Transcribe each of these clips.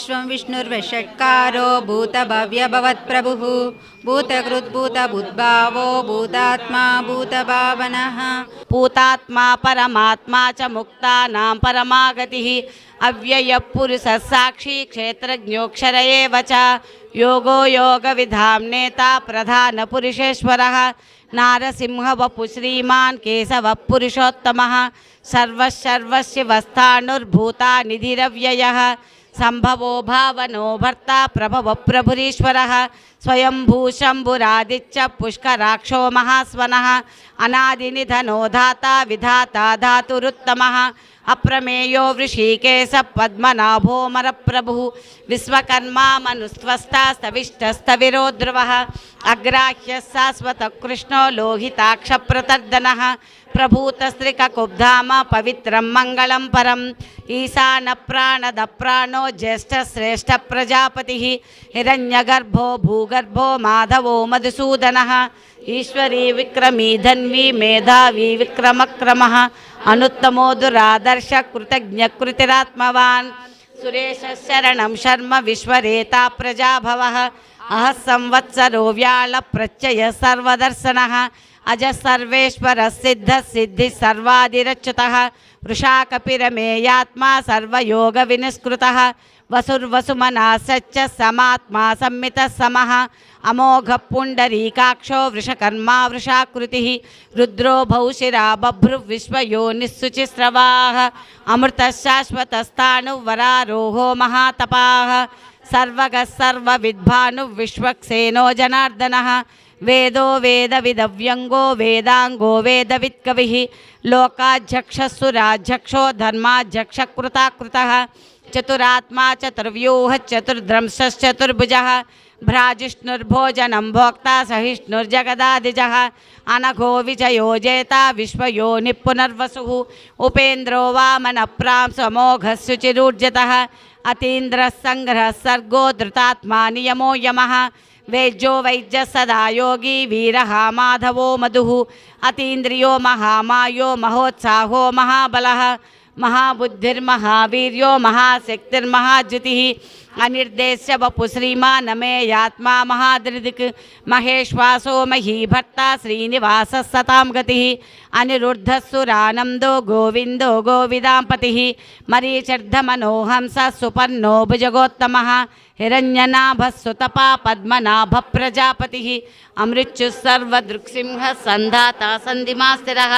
विश्वं विष्णुर्वषट्कारो भूतभव्यभवत्प्रभुः भूतकृद्भूतबुद्भावो भूतात्मा भूतभावनः भूतात्मा परमात्मा च मुक्तानां परमागतिः अव्ययः पुरुषः साक्षी क्षेत्रज्ञोऽक्षर एव च योगो योगविधां नेता प्रधानपुरुषेश्वरः नारसिंहवपु श्रीमान् केशवः पुरुषोत्तमः सर्वस्सर्वशिवस्थाणुर्भूतानिधिरव्ययः संभवो भावनो भर्ता प्रभवः प्रभुरीश्वरः स्वयंभू शम्भुरादिच्च पुष्कराक्षो महास्वनः अनादिनिधनो धाता विधाता धातुरुत्तमः अप्रमेयो वृषीकेश पद्मनाभोमरप्रभुः विश्वकर्मा मनुस्त्वष्टा स्तविष्टस्तविरो ध्रुवः अग्राह्यः शाश्वतः कृष्णो लोहिताक्षप्रतर्दनः प्रभूतस्त्रिककुब्धाम पवित्रं मङ्गलं परम् ईशानप्राणदप्राणो ज्येष्ठश्रेष्ठप्रजापतिः हिरण्यगर्भो भूगर्भो माधवो मधुसूदनः ईश्वरी विक्रमी धन्वी मेधावी विक्रमक्रमः अनुत्तमो दुरादर्श कृतज्ञकृतिरात्मवान् सुरेशशरणं शर्म विश्वरेता प्रजाभवः अहः संवत्सरो व्याळप्रत्यय सर्वदर्शनः अज सर्वेश्वर सिद्ध सिद्धि सर्वादिरच्युतः वृषाकपिरमेयात्मा सर्वयोग विनिष्कृतः वसुर्वसुमना सच्च समात्मा सम्मितः समः अमोघ पुण्डरीकाक्षो वृषकर्मा वृषाकृतिः रुद्रो भौशिरा बभ्रुविश्वयोनिस्सुचिस्रवाः अमृतः शाश्वतस्थाणुवरारोहो महातपाः सर्वगः सर्वविद्भानुर्विश्वक्सेनो जनार्दनः वेदो वेदविदव्यङ्गो वेदाङ्गो वेदवित्कविः लोकाध्यक्षसुराध्यक्षो धर्माध्यक्षकृताकृतः चतुरात्मा चतुर्व्यूह चतुर्द्रंशश्चतुर्भुजः भ्राजिष्णुर्भोजनं भोक्ता सहिष्णुर्जगदादिजः अनघो विजयो जेता विश्वयोनिः पुनर्वसुः उपेन्द्रो वामनप्रांसमोघः शुचिरूर्जतः अतीन्द्रः सङ्ग्रहः सर्गो धृतात्मा नियमो यमः वेज्यो वैद्य सदा योगी वीरः माधवो मधुः अतीन्द्रियो महामायो महोत्साहो महाबलः महाबुद्धिर्महावीर्यो महाशक्तिर्महाद्युतिः अनिर्देश्य वपु श्रीमानमेयात्मा महादृदिक् महेश्वासो महीभर्ता श्रीनिवासः सतां गतिः अनिरुद्धः सुरानन्दो गोविन्दो गोविदाम्पतिः मरीचिर्धमनोहंसः सुपर्णो भुजगोत्तमः हिरण्यनाभः सुतपा पद्मनाभः प्रजापतिः अमृत्युः सर्वदृक्सिंहः सन्धाता सन्धिमास्तिरः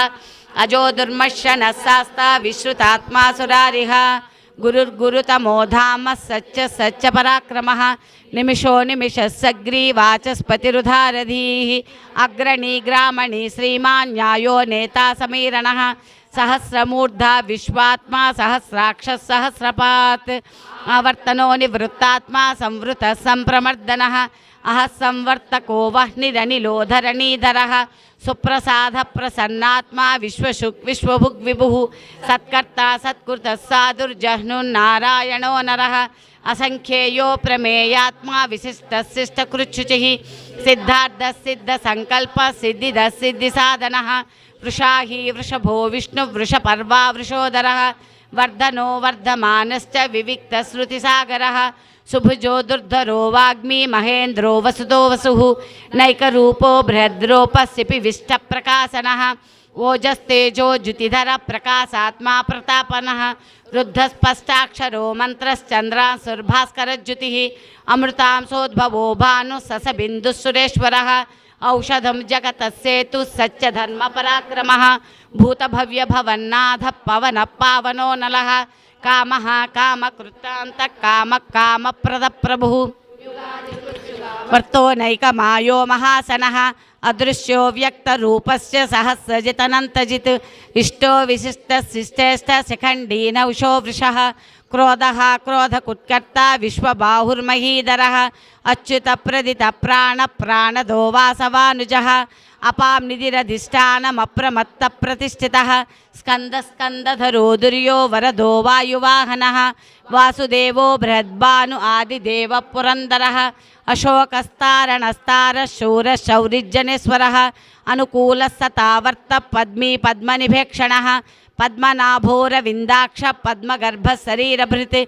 अजो दुर्मर्शनः शास्ता विश्रुतात्मा सुरारिः गुरुर्गुरुतमो धामः सच्च सच्च पराक्रमः निमिषो निमिषः सग्रीवाचस्पतिरुधारधीः अग्रणी ग्रामणी श्रीमान् न्यायो नेता समीरणः सहस्रमूर्धा विश्वात्मा सहस्राक्षः सहस्रपात् आवर्तनो निवृत्तात्मा संवृतः सम्प्रमर्दनः अहः संवर्तको वह्निरनिलोधरणीधरः सुप्रसाद प्रसन्नात्मा विश्वभुग् विभुः सत्कर्ता सत्कृतः साधुर्जह्नुर्नारायणो नरः असंख्येयो प्रमेयात्मा विशिष्टः शिष्टकृच्छुचिः सिद्धार्थः सिद्धसङ्कल्पः सिद्धिदः सिद्धिसाधनः वृषाही वृषभो विष्णुवृषपर्वा वृषोदरः वर्धनो वर्धमानश्च विविक्तश्रुतिसागरः सुभुजो दुर्धरो वाग्मी महेन्द्रो वसुतो वसुः नैकरूपो बृहद्रोपस्यपि विष्टप्रकाशनः ओजस्तेजो ज्युतिधर प्रकाशात्मा प्रतापनः रुद्धस्पष्टाक्षरो मन्त्रश्चन्द्रांशुर्भास्करज्युतिः अमृतांशोद्भवो भानुः ससबिन्दुः सुरेश्वरः औषधं जगतः सेतुः सच्चधर्मपराक्रमः भूतभव्यभवन्नाथः पवनः पावनो नलः कामः कामकृतान्तः कामः कामप्रदप्रभुः वर्तो नैकमायो महासनः अदृश्यो व्यक्तरूपस्य सहस्रजितनन्तजित् इष्टो विशिष्टशिष्टेष्टशिखण्डी नौषो वृषः क्रोधः क्रोधकुत्कर्ता विश्वबाहुर्महीधरः अच्युतप्रदितप्राणप्राणदो वासवानुजः अपां निधिरधिष्ठानमप्रमत्तप्रतिष्ठितः स्कन्दस्कन्दधरो दुर्यो वरदो वायुवाहनः वासुदेवो बृहद्भानु आदिदेवः पुरन्दरः अशोकस्तारणस्तारः शूरः शौरिज्जनेश्वरः అనుకూలస్తతావర్త పద్మీ పద్మనిభేక్షణః పద్మనాభోరవిందాక్ష పద్మగర్భ శరీరభృత్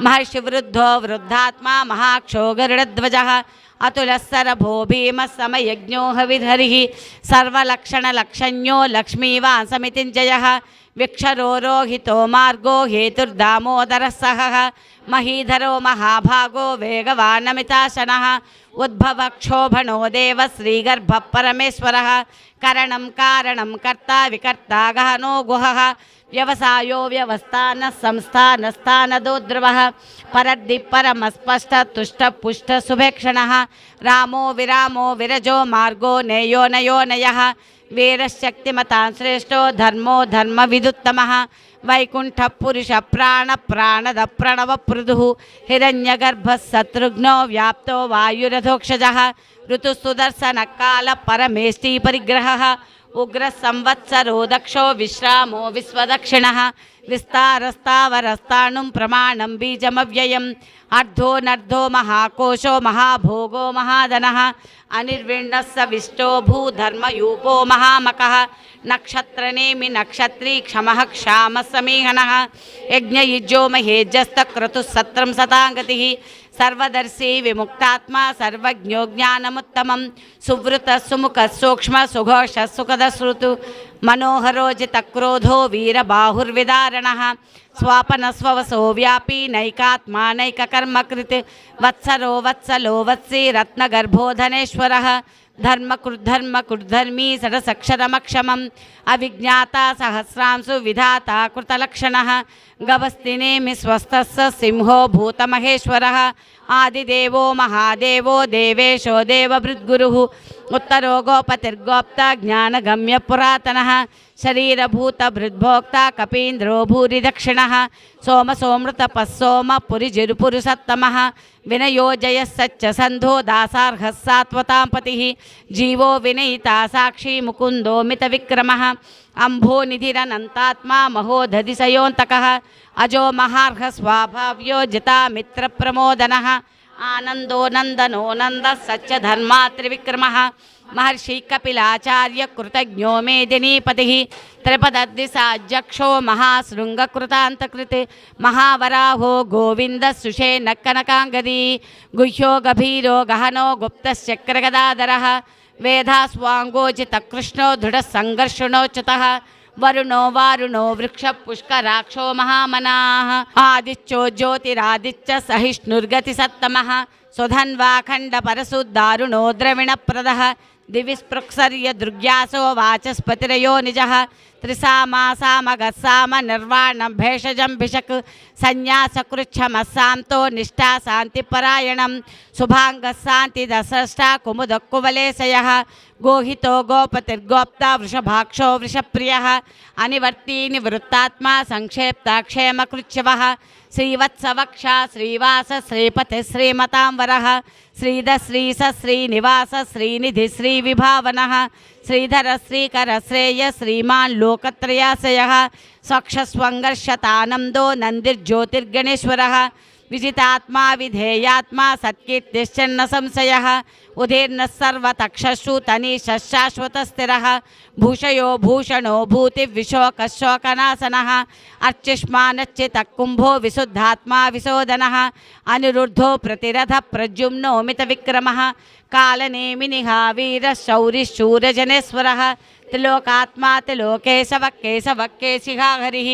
మహర్షివృద్ధో వృద్ధాత్మా మహాక్షో గరుడధ్వజः అతులస్సరభో భీమ సమయజ్ఞో హవిధరిః సర్వలక్షణలక్షణ్యో లక్ష్మీవాసమితింజయः విక్షరోరోహితో మార్గో హేతుర్దామోదరः సహః మహీధరో మహాభాగో వేగవానమితాశనः ఉద్భవక్షోభణో దేవ శ్రీగర్భ పరమేశ్వరः కరణం కారణం కర్తా వికర్తా గహనో గుహః వ్యవసాయో వ్యవస్థాన సంస్థానస్థానదో ద్రవః పరద్ది పరమస్పష్ట తుష్ట పుష్ట శుభేక్షణః రామో విరామో విరజో మార్గో నేయో నయో నయః వీరశక్తిమతాన్ శ్రేష్టో ధర్మో ధర్మ విదుత్తమః వైకుంఠ పురుష ప్రాణ ప్రాణద ప్రణవ పృథుః హిరణ్యగర్భ శత్రుఘ్నో వ్యాప్తో వాయురథోక్షజः ఋతుసుదర్శన కాల పరమేష్టి పరిగ్రహः ఉగ్ర సంవత్సరో దక్షో విశ్రామో విశ్వదక్షిణః విస్తారస్తావరస్తాణుం ప్రమాణం బీజమవ్యయం అర్ధో నర్ధో మహాకోశో మహాభోగో మహాధనః అనిర్విణ్ణ సవిష్టో భూధర్మయూపో మహామకః నక్షత్రనేమి నక్షత్రీ క్షమః క్షామ సమీహనః యజ్ఞయుజ్యో మహేజ్యస్త క్రతుః సత్రం సతాంగతిః సర్వదర్శి విముక్తాత్మా సర్వజ్ఞో జ్ఞానముత్తమం సువృత సుముఖ సూక్ష్మ సుఘోష సుఖదశ్రుతు మనోహరోజిత క్రోధో వీరబాహుర్విదారణః స్వాపన స్వవసో వ్యాపీ నైకాత్మా నైకకర్మకృత్ వత్సరో వత్సలో వత్సీ రత్నగర్భోధనేశ్వరः ధర్మకృద్ధర్మకృద్ధర్మీ సరసక్షరమక్షమం అవిజ్ఞాత సహస్రాంశు విధాత కృతలక్షణः గవస్తినేమి స్వస్థస్స సింహో భూతమహేశ్వరः ఆదిదేవో మహాదేవో దేవేశో దేవభృద్గురుః ఉత్తరో గోపతిర్గోప్త జ్ఞానగమ్య పురాతనः శరీరభూతభృద్భోక్త కపీంద్రో భూరి దక్షిణः సోమసోమృతపస్సోమ పురిజిరుపురుసత్తమः వినయో జయస్సచ్చ సంధో దాసార్హः సాత్వతాం పతిః జీవో వినయితా సాక్షి ముకుందో మిత విక్రమः అంభోనిధిరనంతాత్మా మహోదధిశయోంతకः అజో మహార్హ స్వాభావ్యో జితామిత్ర ప్రమోదనः ఆనందో నందనో నంద సత్యధర్మా త్రివిక్రమः మహర్షి కపిలాచార్య కృతజ్ఞో మేదినీపతిః త్రిపదద్దిశాధ్యక్షో మహాశృంగకృతాంతకృత్ మహావరాహో గోవింద సుషేణ కనకాంగదీ గుహ్యో గభీరో గహనో గుప్తశ్చక్రగదాధరः వేదాస్వాంగోజిత కృష్ణో దృఢ సంఘర్షణోచ్యుతः వరుణో వారుణో వృక్ష పుష్కరాక్షో మహామనాః ఆదిత్యో జ్యోతిరాదిత్య సహిష్ణుర్గతి సత్తమః సుధన్వాఖండ పరశుద్దారుణో ద్రవిణప్రదః దివిస్పృక్సర్య దృగ్యాసో వాచస్పతిరయో నిజః త్రిసామాసామగస్సామ నిర్వాణం భేషజం భిషక్ సన్యాసకృచ్ఛమస్సాంతో నిష్ఠా శాంతిపరాయణం శుభాంగశాంతి దసష్టా కుముదక్కువలేశయః గోహితో గోపతిర్గోప్త వృషభాక్షో వృషప్రియః అనివర్తీ నివృత్తాత్మా సంక్షేప్తాక్షేమకృచ్ఛవః శ్రీవత్సవక్ష శ్రీవాస శ్రీపతి శ్రీమతాంబరః శ్రీధ శ్రీస శ్రీనివాస శ్రీనిధి శ్రీవిభావనః శ్రీధర శ్రీకర శ్రేయ శ్రీమాన్ లోకత్రయాశయః స్వక్షస్వంగర్షతానందో నందిర్జ్యోతిర్గణేశ్వరः విజితాత్మా విధేయాత్మా సత్కీర్తిశ్చన్న సంశయः ఉదీర్ణः సర్వతక్షశ్రు తనీశः శాశ్వతస్థిరः భూషయో భూషణో భూతివిశోకశోకనాశనः అర్చిష్మానశ్చితः కుంభో విశుద్ధాత్మా విశోదనः అనిరుద్ధో ప్రతిరథ ప్రద్యుమ్నో మిత విక్రమः కాలనేమినిః వీర శౌరి శూరజనేశ్వరः త్రిలోకాత్మా త్రిలోకేశవ కేశవ కేశిహా హరిః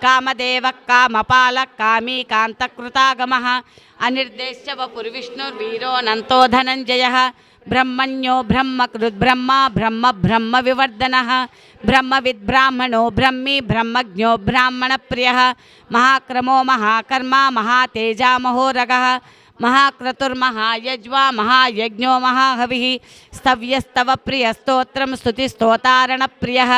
కామదేవ కామపాల కామీ కాంతకృతాగమః అనిర్దేశ్య వపుర్విష్ణుర్వీరోనంతో ధనంజయः బ్రహ్మణ్యో బ్రహ్మకృద్బ్రహ్మ బ్రహ్మ బ్రహ్మ వివర్ధనः బ్రహ్మవిద్బ్రాహ్మణో బ్రహ్మీ బ్రహ్మజ్ఞో బ్రాహ్మణప్రియः మహాక్రమో మహాకర్మ మహాతేజా మహోరగः మహాక్రతుర్మహాయజ్వా మహాయజ్ఞో మహాహవిః స్తవ్యస్తవ ప్రియస్తోత్రం స్తుతిస్తోతారణప్రియः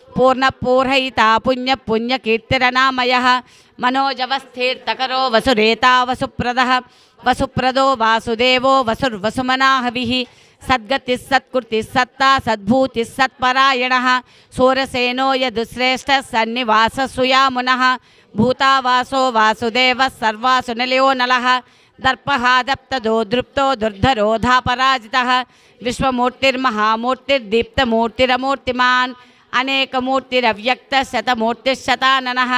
పూర్ణపూర్హయితా పుణ్యపుణ్యకీర్తిరనామయः మనోజవస్థీర్థకరో వసురేతా వసుప్రదः వసుప్రదో వాసుదేవో వసుర్వసుమనాహవిః సద్గతిः సత్కృతిः సత్తా సద్భూతిः సత్పరాయణः సూరసేనో యదుశ్రేష్ఠ సన్నివాస సుయామునః భూతావాసో వాసుదేవ సర్వాసునలయో నలః दर्पहादप्तदो दृप्तो दुर्धरोधापराजितः विश्वमूर्तिर्महामूर्तिर्दीप्तमूर्तिरमूर्तिमान् अनेकमूर्तिरव्यक्तशतमूर्तिश्शताननः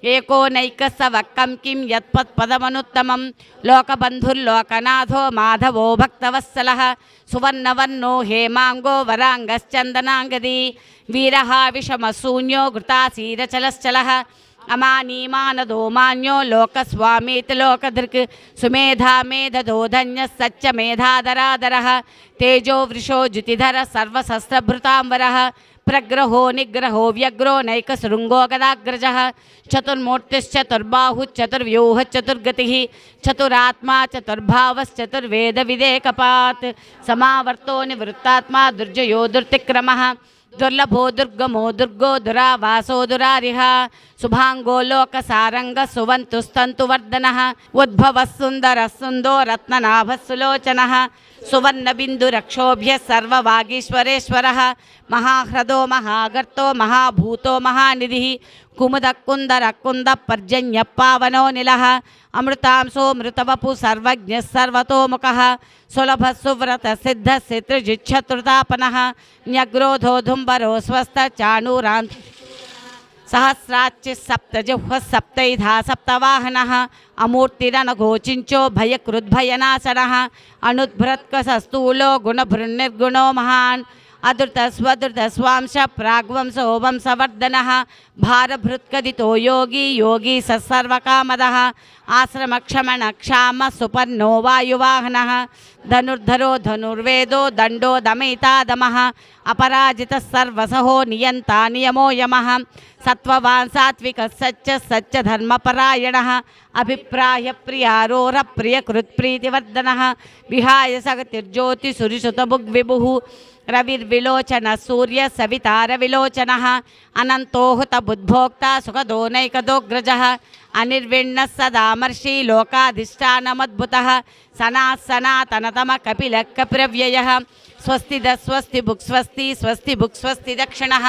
एको नैकस्सवक्कं किं यत्पदमनुत्तमं लोकबन्धुर्लोकनाथो माधवो भक्तवत्सलः सुवर्णवर्णो हेमाङ्गो वराङ्गश्चन्दनाङ्गदी वीरः विषमशून्यो घृतासीरचलश्चलः अमानीमानदो मान्यो लोकस्वामीति लोकधृक् सुमेधा मेधदो धन्यः सच्च मेधाधराधरः तेजो वृषो ज्युतिधर सर्वशस्त्रभृताम्बरः प्रग्रहो निग्रहो व्यग्रो नैकशृङ्गो गदाग्रजः चतुर्मूर्तिश्चतुर्बाहुश्चतुर्व्यूहश्चतुर्गतिः चतुरात्मा चतुर्भावश्चतुर्वेदविदेकपात् समावर्तो निवृत्तात्मा दुर्जयो दुर्तिक्रमः दुर्लभो दुर्गमो दुर्गो दुरावासो दुरारिः शुभांगो लोकसारंग सुवन्तुस्तन्तुवर्धनः उद्भवः सुन्दरः सुन्दो रत्ननाभः सुलोचनः सुवर्णबिन्दुरक्षोभ्यः सर्ववागीश्वरेश्वरः महाह्रदो महागर्तो महाभूतो महानिधिः कुमुदकुन्दरकुन्दपर्जन्यः पावनो निलः अमृतांशो मृतवपु सर्वज्ञः सर्वतोमुखः सुलभः सुव्रतः सिद्धः सितृजिच्छत्रुतापनः न्यग्रोधो धुम्बरो स्वस्थचाणूरान् सहस्राच्चिः सप्तजिह्वः सप्तैधा सप्तवाहनः अमूर्तिरनघोचिञ्चो भयकृद्भयनाशनः अनुद्भृत्कसस्तूलो गुणभृन्निर्गुणो महान् अदृतस्वदृतस्वांश प्राग्वंशो वंशवर्धनः भारभृत्कदितो योगी योगी सर्वकामदः आश्रमक्षमणक्षामः सुपर्णो वायुवाहनः धनुर्धरो धनुर्वेदो दण्डो दमयितादमः अपराजितः सर्वसहो नियन्ता नियमो यमः सत्त्ववान् सात्विकः सच्च धर्मपरायणः अभिप्राय प्रियारोह प्रियकृत्प्रीतिवर्धनः विहाय सगतिर्ज्योतिसुरिसुतभुग्विभुः रविर्विलोचन सूर्य सवितारविलोचनः अनन्तोहुत बुद्भोक्ता सुखदो नैकदोग्रजः अनिर्विण्णः सदामर्षि लोकाधिष्ठानमद्भुतः सनातनतम कपिलः कपिरव्ययः स्वस्ति स्वस्ति भुक् स्वस्ति दक्षिणः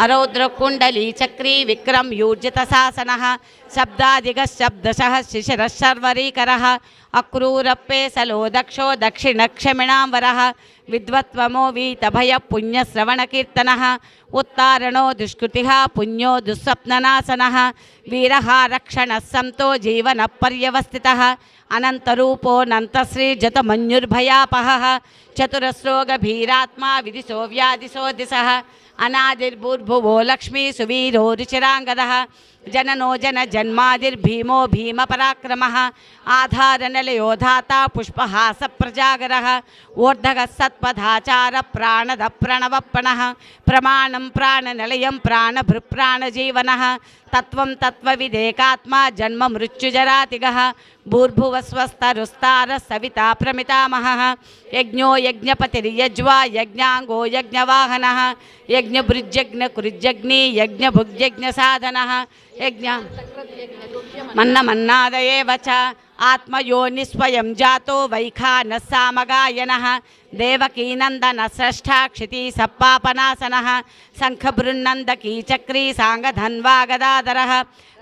अरौद्रकुण्डली चक्री विक्रम यूर्जितशासनः शब्दादिगः शब्दशः शिशिरः शर्वरीकरः अक्रूरप्पेसलो दक्षो दक्षिणक्षमिणाम्बरः विद्वत्वमो वीतभयः पुण्यश्रवणकीर्तनः उत्तारणो दुष्कृतिः पुण्यो दुःस्वप्ननाशनः वीरः रक्षणः समतो जीवनपर्यवस्थितः अनन्तरूपोऽनन्तश्रीजतमन्युर्भयापहः चतुरस्रोगभीरात्मा विदिशो व्यादिशो दिशः अनादिर्भूर्भुवो लक्ष्मी सुवीरो रुचिराङ्गदः जननो जनजन्मादिर्भीमो भीमपराक्रमः आधारनिलयो धाता पुष्पहासप्रजागरः ऊर्ध्वगः सत्पथाचार प्राणद प्रणवप्रणः प्रमाणं प्राणनिलयं प्राणभृप्राणजीवनः तत्त्वं तत्त्वविदेकात्मा जन्म मृत्युजरातिगः भूर्भुवस्वस्तरुस्तारः सविता प्रमितामहः यज्ञो यज्ञपतिर्यज्वा यज्ञाङ्गो यज्ञवाहनः यज्ञभृज्यज्ञकुरुज्जग्नि यज्ञभुग्यज्ञसाधनः यज्ञ मन्नमन्नादयेव च आत्मयोनिस्वयं जातो वैखानः सामगायनः देवकीनन्दनस्रष्टा क्षितिसप्पापनासनः शङ्खबृन्नन्दकी चक्री साङ्गधन्वागदाधरः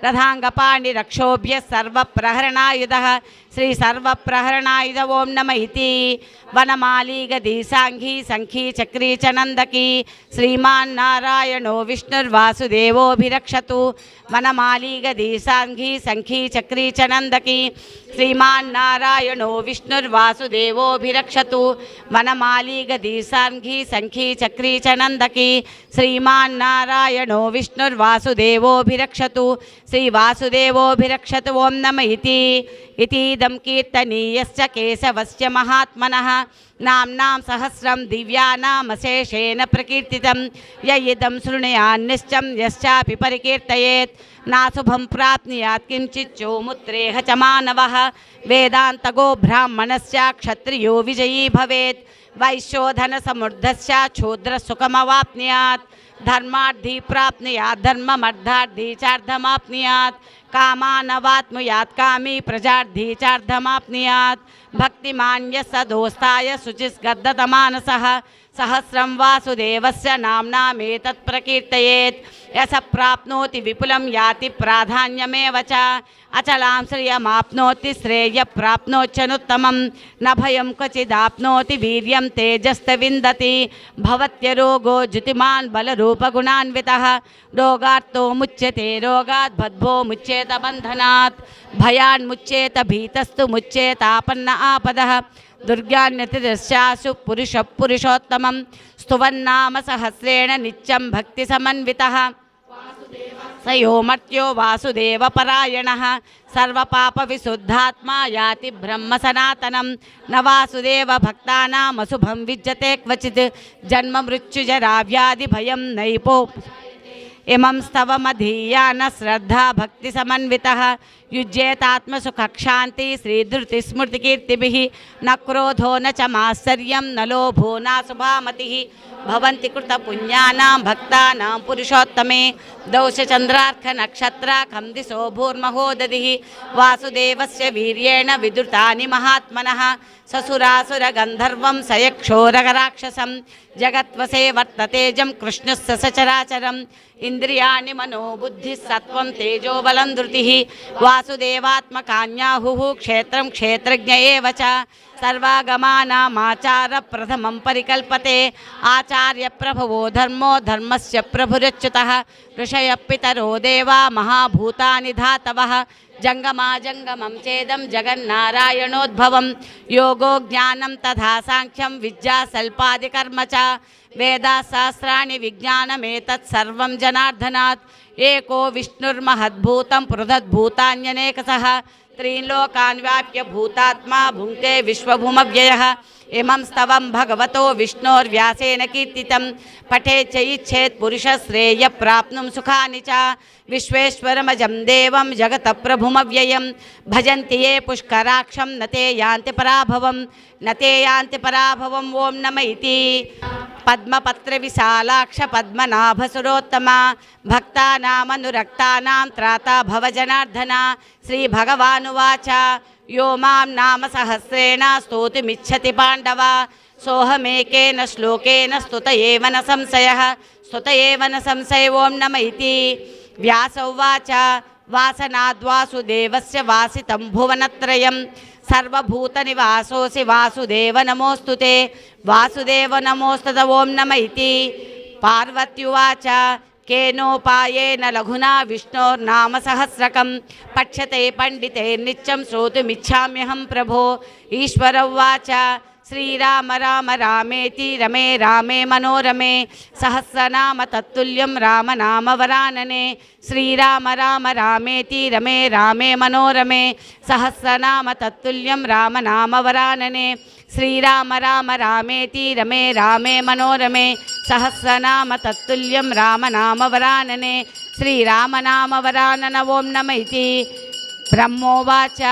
रथाङ्गपाणिरक्षोभ्यः सर्वप्रहरणायुधः श्री सर्वप्रहरणायुध ओं नमः इति वनमाली गदी सांघी संखी चक्री च नन्दकी श्रीमान्नारायणो विष्णुर्वासुदेवोऽभिरक्षतु वनमाली गदी सांघी संखी चक्री च नन्दकी श्रीमान्नारायणो विष्णुर्वासुदेवोऽभिरक्षतु वनमाली गदी सांघी संखी चक्री च नन्दकी श्रीमान्नारायणो विष्णुर्वासुदेवोऽभिरक्षतु श्रीवासुदेवोऽभिरक्षतु ओं नमः इतीदं कीर्तनीयश्च केशवस्य महात्मनः नाम्नां सहस्रं दिव्यानामशेषेण प्रकीर्तितं य इदं शृणुयान्निश्चं यश्चापि परिकीर्तयेत् नाशुभं प्राप्नुयात् किञ्चिच्चोमुत्रेह च मानवः वेदान्तगो ब्राह्मणस्य क्षत्रियो विजयी भवेत् वैश्योधनसमृद्धस्य क्षूद्रसुखमवाप्नुयात् धर्मार्थी प्राप्नुयात् धर्ममर्थार्थी चार्धमाप्नुयात् कामानवात्मुयात् कामी प्रजार्थी चार्धमाप्नुयात् भक्तिमान्य सदोस्ताय शुचिस्गद्गदमानसः सहस्रं वासुदेवस्य नाम्नामेतत् प्रकीर्तयेत् यस प्राप्नोति विपुलं याति प्राधान्यमेव च अचलां श्रियमाप्नोति श्रेयः प्राप्नोत्यनुत्तमं न भयं क्वचिदाप्नोति वीर्यं तेजस्तविन्दति भवत्यरोगो ज्युतिमान् बलरूपगुणान्वितः रोगार्तो मुच्यते रोगात् बद्धो मुच्येत बन्धनात् भयान्मुच्येत भीतस्तु मुच्येतापन्न आपदः दुर्गान्यतिदस्यासु पुरुषः पुरुषोत्तमं स्तुवन्नाम सहस्रेण नित्यं भक्तिसमन्वितः स यो मर्त्यो वासुदेवपरायणः सर्वपापविशुद्धात्मा याति ब्रह्म सनातनं न वासुदेवभक्तानामशुभं विद्यते क्वचित् जन्ममृत्युजराव्याधिभयं नैपो इमं स्तवमधीया न श्रद्धा भक्तिसमन्वितः युज्येतात्मसुखक्षान्ति श्रीधृतिस्मृतिकीर्तिभिः न क्रोधो न च मात्सर्यं न लोभो नाशुभामतिः भवन्ति कृतपुण्यानां भक्तानां पुरुषोत्तमे दौशचन्द्रार्कनक्षत्राखं दिशो भूर्महो दधिः वासुदेवस्य वीर्येण विद्रुतानि महात्मनः ससुरासुरगन्धर्वं सयक्षोरगराक्षसं जगत्वसे वर्ततेजं कृष्णस्य सचराचरम् इंद्रियाणि मनोबुद्धिः सत्वं तेजो बलं धृतिः वासुदेवात्मकान्याहुः क्षेत्रं क्षेत्रज्ञ एव च सर्वागमानामाचार प्रथमं परिकल्पते आचार्य प्रभवो धर्मो धर्मस्य प्रभुरच्युतः ऋषयः पितरो देवा महाभूतानि धातवः जंगमा जंगमं चेदं जगन्नारायणोद्भवं योगो ज्ञानं तथा सांख्यं विद्या सल्पादिकर्म च वेदाशास्त्राणि विज्ञानमेतत् सर्वं जनार्दनात् एको विष्णुर्महद्भूतं पृथद्भूतान्यनेकशः त्रीन् लोकान् व्याप्य भूतात्मा भुङ्क्ते विश्वभूमव्ययः इमं स्तवं भगवतो विष्णोर्व्यासेन कीर्तितं पठेत् च इच्छेत् पुरुषः श्रेयः प्राप्नुं सुखानि च विश्वेश्वरमजं देवं जगतप्रभुमव्ययं भजन्ति ये पुष्कराक्षं न ते यान्ति पराभवं न ते यान्ति पराभवम् ॐ नमः इति पद्मपत्रविशालाक्ष पद्मनाभसुरोत्तमा भक्तानामनुरक्तानां त्राता भवजनार्दन श्रीभगवानुवाच यो मां नाम सहस्रेण स्तोतुमिच्छति पाण्डव सोऽहमेकेन श्लोकेन स्तुत एव न संशयः स्तुत एव न संशय ॐ नमः इति व्यास उवाच वासनाद्वासुदेवस्य वासितं भुवनत्रयं सर्वभूतनिवासोऽसि वासुदेव नमोऽस्तुते वासुदेव नमोऽस्तुत ॐ नमः इति पार्वत्युवाच केनोपायेन लघुना विष्णोर्नाम सहस्रकं पठ्यते पंडिते नित्यं श्रोतुमिच्छाम्यहं प्रभो ईश्वर उवाच श्रीराम राम रामेति रमे रामे मनोरमे सहस्रनाम तत्तुल्यं राम नाम वरानने श्रीराम राम रामेति रमे रामे मनोरमे सहस्रनाम तत्तुल्यं राम नाम वरानने श्रीराम राम रामेति रमे रामे मनोरमे सहस्रनाम तत्तुल्यं राम नाम वरानने श्रीराम नाम वरानन ॐ नमः इति ब्रह्मोवाच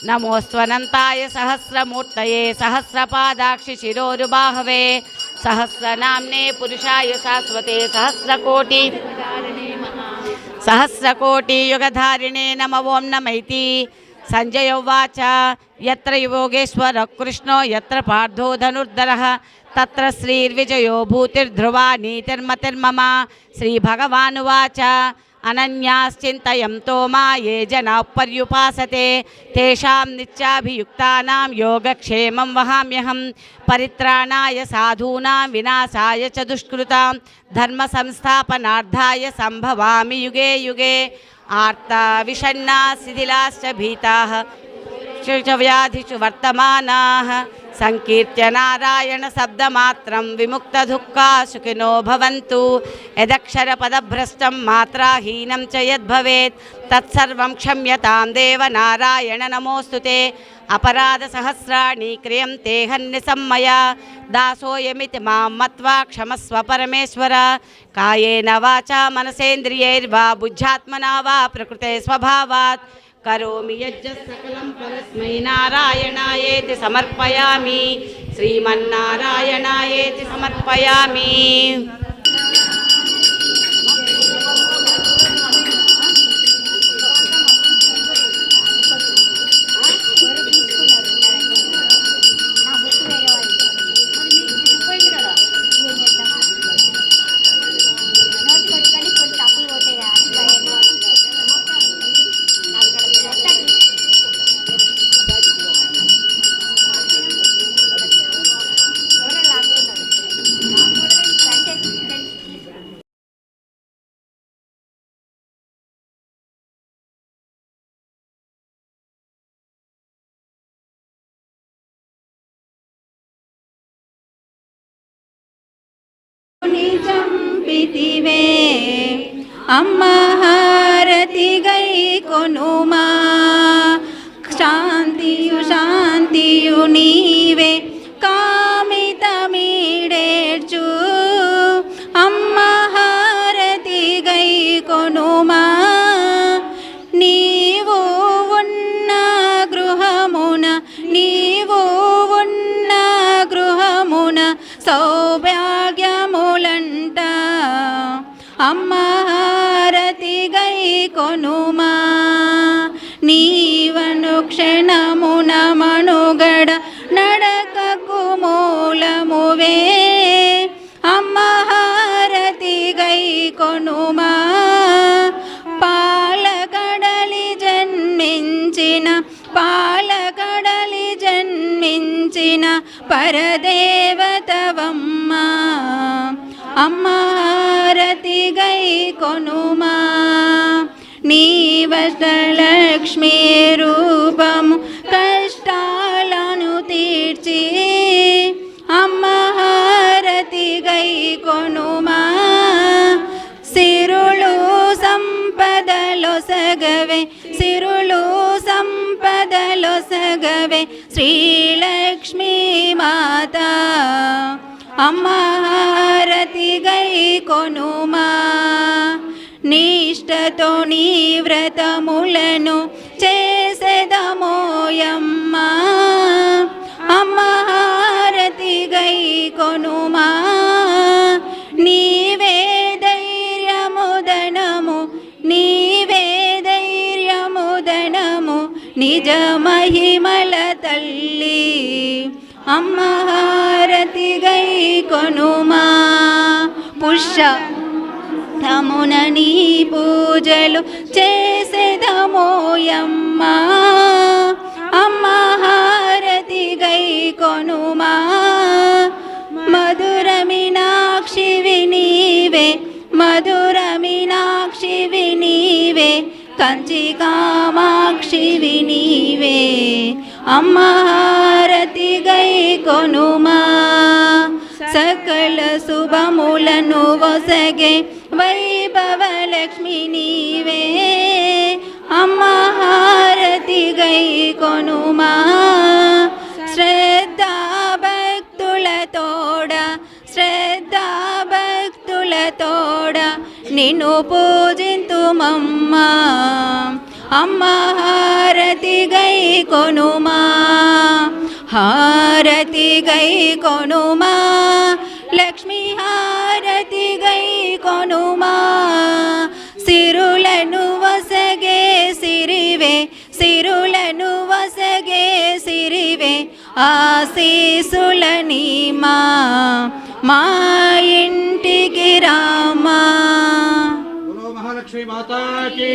नमोऽस्त्वनन्ताय सहस्रमूर्तये सहस्रपादाक्षि शिरोरुबाहवे सहस्रनाम्ने पुरुषाय शाश्वते सहस्रकोटियुगधारिणे नमः ॐ नमः इति संजय उवाच यत्र योगेश्वरः कृष्णो यत्र पार्थो धनुर्धरः तत्र श्रीर्विजयो भूतिर्ध्रुवा नीतिर्मतिर्मम श्रीभगवानुवाच अनन्याश्चिन्तयन्तो मा ये जनाः पर्युपासते तेषां नित्याभियुक्तानां योगक्षेमं वहाम्यहं परित्राणाय साधूनां विनाशाय च दुष्कृतां धर्मसंस्थापनार्थाय सम्भवामि युगे युगे आर्ता विषण्णा शिथिलाश्च भीताः व्याधिषु वर्तमानाः संकीर्त्य नारायण शब्दमात्रं विमुक्तदुःखा सुखिनो भवन्तु यदक्षरपदभ्रष्टं मात्राहीनं च यद्भवेत् तत्सर्वं क्षम्यतां देव नारायण नमोऽस्तुते अपराधसहस्राणि क्रियन्ते हन्यसम्मया दासोऽयमिति मां मत्वा क्षमस्व परमेश्वर कायेन वाचा मनसेन्द्रियैर्वा बुद्ध्यात्मना वा प्रकृते स्वभावात् करोमि यज्जत् सकलं परस्मै नारायणायेति समर्पयामि श्रीमन्नारायणायेति समर्पयामि। నీవే అమ్మ హారతి గై కొనుమా శాంతియు శాంతియు నీవే కామితమీడేర్చు అమ్మ హారతి గై కొనుమా నీవు ఉన్న గృహమున నీవు ఉన్న గృహమున సౌభాగ్యములంట అమ్మ హారతి గై కొనుమా నీవను క్షణమున మనుగడ నడకకు మూలమువే అమ్మ హారతి గై కొనుమా పాలకడలి జన్మించిన పరదేవతవమ్మ అమ్మ హారతి గై కొనుమా నీవష్టలక్ష్మీ రూపము కష్టాలను తీర్చి అమ్మ హారతి గై కొనుమా సిరులు సంపదలొసగవే సిరులు సంపదలొసగవే శ్రీలక్ష్మీ మాత అమ్మ హారతి గై కొనుమా నిష్టతో నీ వ్రతములను చేసెదమోయమ్మ అమ్మ హారతి గై కొనుమా నీవే ధైర్యముదనము నీవే ధైర్యముదనము నిజ మహిమల తల్లి అమ్మ హారతి గై కొనుమా పుష్య తమున నీ పూజలు చేసెదమోయమ్మ అమ్మ హారతి గై కొనుమా మధుర మీనాక్షివి నీవే మధుర మీనాక్షివి నీవే కంచి కామాక్షివి నీవే అమ్మ హారతి గై కొనుమా సకల శుభములను వసగే వైభవలక్ష్మి నీవే అమ్మ హారతి గై కొనుమా శ్రద్ధా భక్తులతోడ నిన్ను పూజింతుమమ్మ అమ్మ హారతి గై కొనుమా హారతి గై కొనుమా లక్ష్మీ హారతి గై కొనుమా సిరులను వసగే సిరివే సిరులను వసగే సిరివే ఆశీసులని మా ఇంటికి రామా మహాలక్ష్మి మాతాకి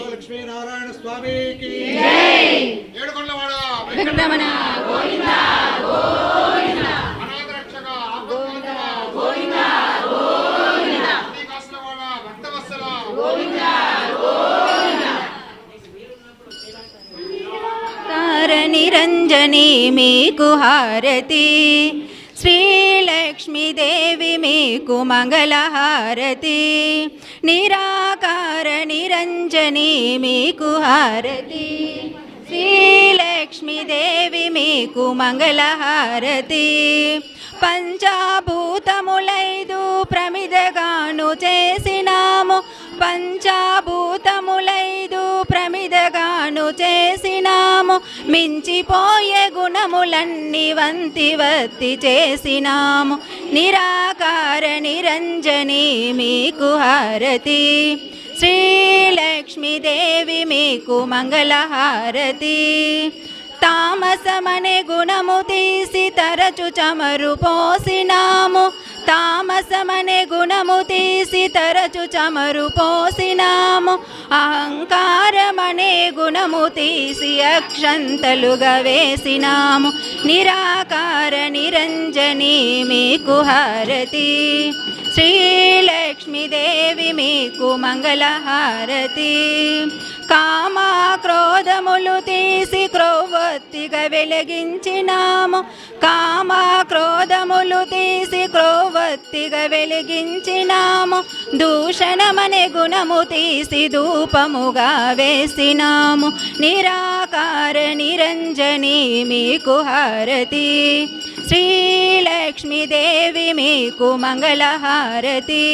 లక్ష్మీ నారాయణ స్వామికి ఏడుకొండలవాడ వెంకటరమణ గోవిందా గోవిందా అనాథరక్షక గోవిందా గోవిందా గోవిందా శ్రీకాశలవాడ భక్తవత్సల గోవిందా గోవిందా నిరంజని మీకు హారతి శ్రీలక్ష్మీదేవి మీకు మంగళహారతి నిరాకార నిరంజని మీకు హారతి శ్రీలక్ష్మీదేవి మీకు మంగళహారతి పంచాభూతములైదు ప్రమిదగాను చేసినాము పంచాభూతములైదు ప్రమిదగాను చేసినాము మించిపోయే గుణములన్నీ వత్తి చేసినాము నిరాకార నిరంజని మీకు హారతి శ్రీలక్ష్మీదేవి మీకు మంగళహారతి తామసమనే గుణము తీసి తరచు చమరు పోసినాము తామసమనే గుణము తీసి తరచు చమరు పోసినాము అహంకారమనే గుణము తీసి అక్షంతలుగా వేసినాము నిరాకార నిరంజని మీకు హారతి శ్రీలక్ష్మీదేవి మీకు మంగళహారతి కామ క్రోధములు తీసి క్రొవ్వొత్తిగా వెలిగించినాము కామ క్రోధములు తీసి క్రొవ్వొత్తిగా వెలిగించినాము దూషణమనే గుణము తీసి ధూపముగా వేసినాము నిరాకార నిరంజని మీకు హారతి శ్రీలక్ష్మీదేవి మీకు మంగళహారతి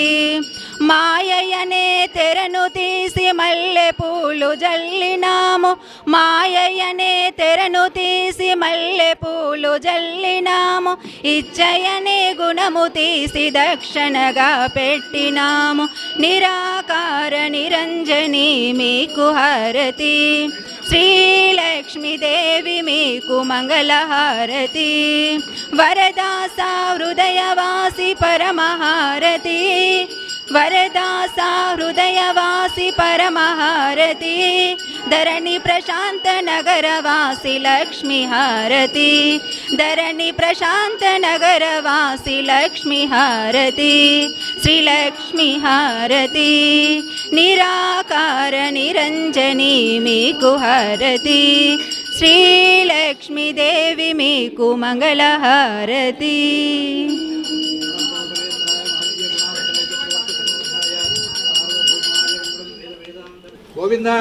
మాయయనే తెరను తీసి మల్లె పూలు జల్లినాము మాయయనే తెరను తీసి మల్లె పూలు జల్లినాము ఇచ్చయనే గుణము తీసి దక్షిణగా పెట్టినాము నిరాకార నిరంజని మీకు హారతి శ్రీలక్ష్మీదేవి మీకు మంగళహారతి వరదాస హృదయవాసి పరమహారతి వరదాస హృదయవాసి పరమహారతి ధరణి ప్రశాంత నగరవాసి లక్ష్మీ హారతి ధరణి ప్రశాంత నగరవాసి లక్ష్మీ హారతి శ్రీలక్ష్మీ హారతి నిరాకార నిరంజని మీకు హారతి శ్రీలక్ష్మీదేవి మీకు మంగళహారతి గోవిందా